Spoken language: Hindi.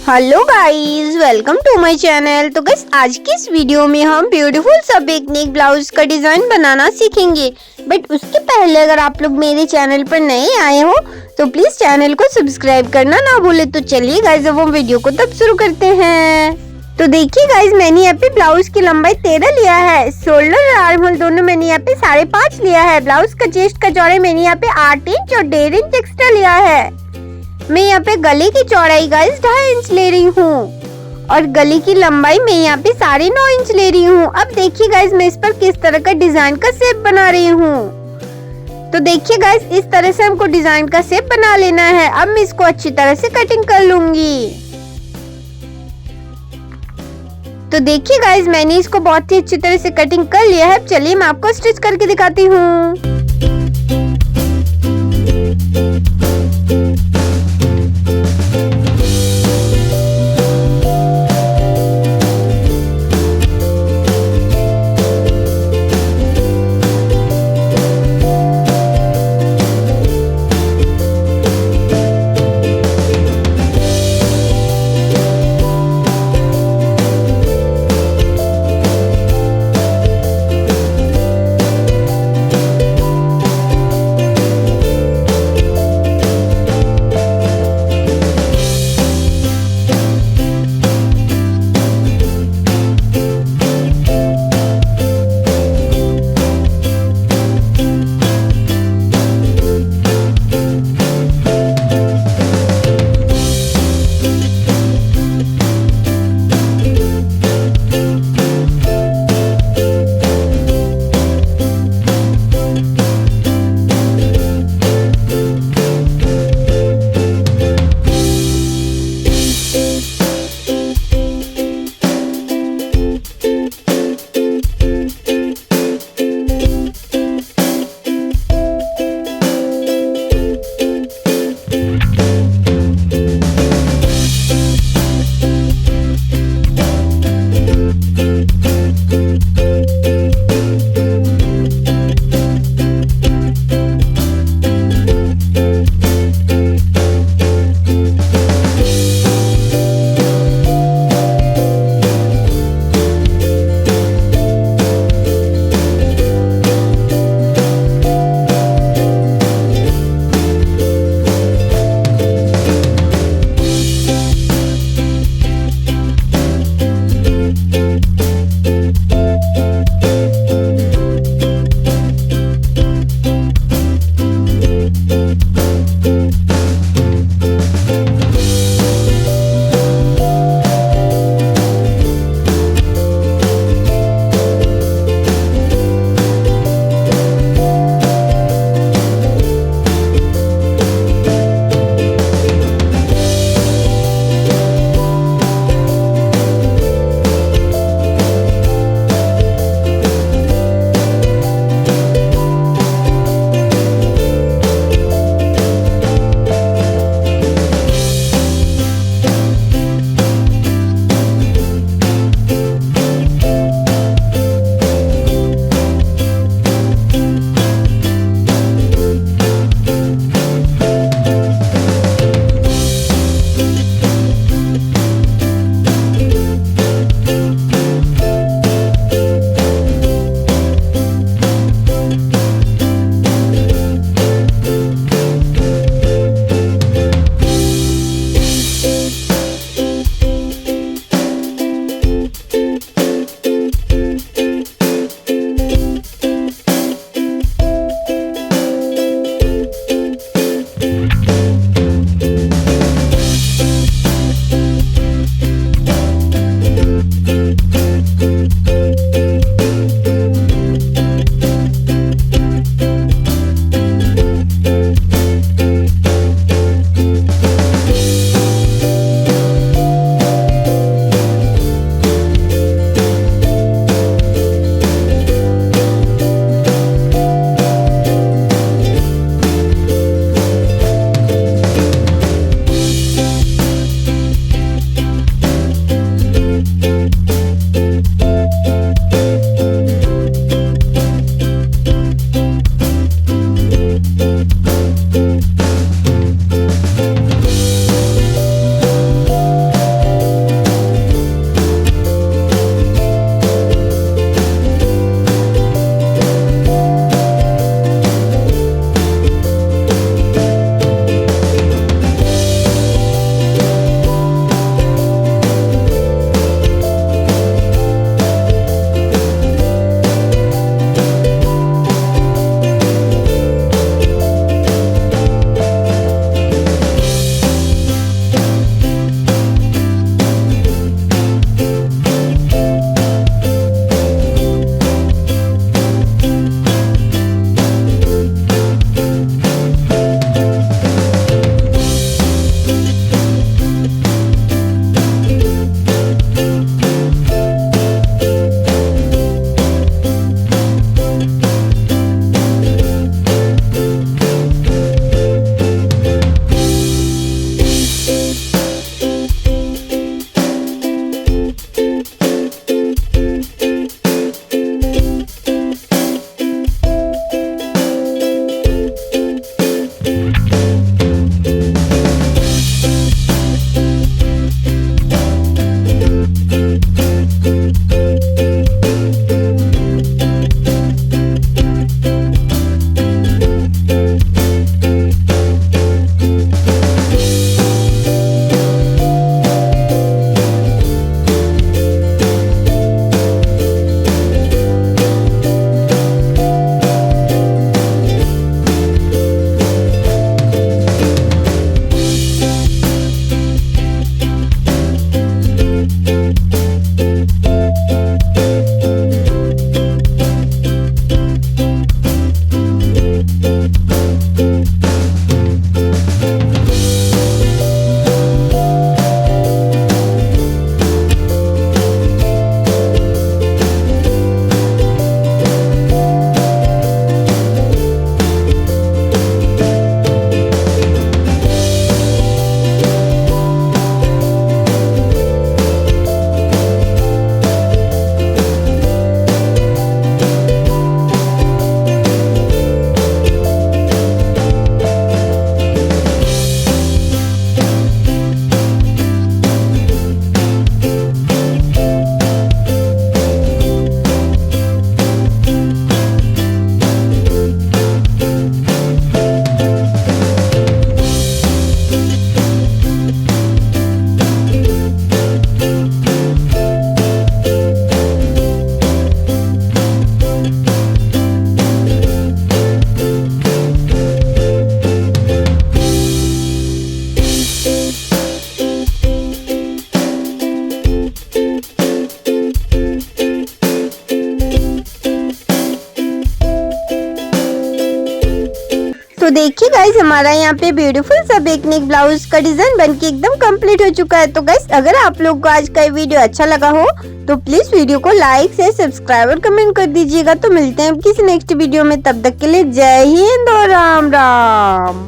Hello guys, welcome to my channel. तो गाइस आज की इस वीडियो में हम ब्यूटीफुल सा नेक ब्लाउज का डिजाइन बनाना सीखेंगे। बट उसके पहले अगर आप लोग मेरे चैनल पर नए आए हो तो प्लीज चैनल को सब्सक्राइब करना ना भूले। तो चलिए गाइस अब हम वीडियो को तब शुरू करते हैं। तो देखिए गाइस, मैंने यहाँ पे ब्लाउज की लंबाई 13 लिया है। शोल्डर और आर्म होल दोनों मैंने यहाँ पे 5.5 लिया है। ब्लाउज का चेस्ट का चौड़ाई मैंने यहाँ पे 8 इंच और 1.5 इंच एक्स्ट्रा लिया है। मैं यहाँ पे गले की चौड़ाई गाइस 2.5 इंच ले रही हूँ और गले की लंबाई मैं यहाँ पे 9.5 इंच ले रही हूँ। अब देखिए गाइस मैं इस पर किस तरह का डिजाइन का शेप बना रही हूँ। तो देखिए गाइस इस तरह से हमको डिजाइन का शेप बना लेना है। अब मैं इसको अच्छी तरह से कटिंग कर लूंगी। तो देखिए गाइस मैंने इसको बहुत ही अच्छी तरह से कटिंग कर लिया है। चलिए मैं आपको स्टिच करके दिखाती हूँ। तो देखिए गाइस, हमारा यहाँ पे ब्यूटीफुल सा बैकनेक ब्लाउज का डिजाइन बनके एकदम कंप्लीट हो चुका है। तो गाइस, अगर आप लोग को आज का ये वीडियो अच्छा लगा हो तो प्लीज वीडियो को लाइक से सब्सक्राइब और कमेंट कर दीजिएगा। तो मिलते हैं किसी नेक्स्ट वीडियो में, तब तक के लिए जय हिंद और राम राम।